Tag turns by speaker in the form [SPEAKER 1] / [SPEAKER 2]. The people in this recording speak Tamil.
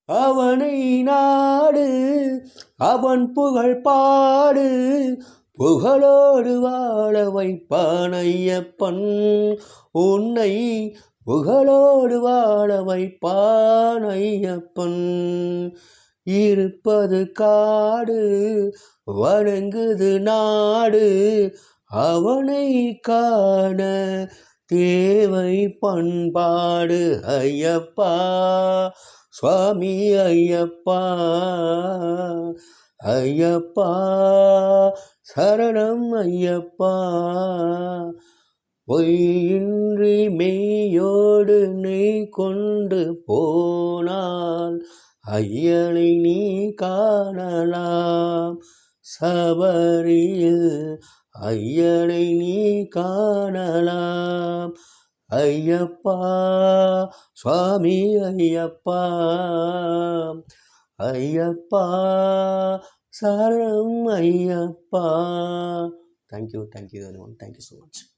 [SPEAKER 1] அவனை நாடு அவன் புகழ் பாடு புகழோடு வாழ வைப்பான் ஐயப்பன் உன்னை புகழோடு வாழ வைப்பான் ஐயப்பன் இருப்பது காடு வணங்குது நாடு அவனை காண தேவை பண்பாடு ஐயப்பா சுவாமி ஐயப்பா ஐயப்பா சரணம் ஐயப்பா பொய்யின்றி மெய்யோடு நெய் கொண்டு போனால் ஐயனை நீ காணலாம் சபரியில் ஐயனை நீ காணலாம் ஐயப்பா சுவாமி ஐயப்பா ஐயப்பா சரணம் Ayyappa. Thank you everyone. Thank you so much.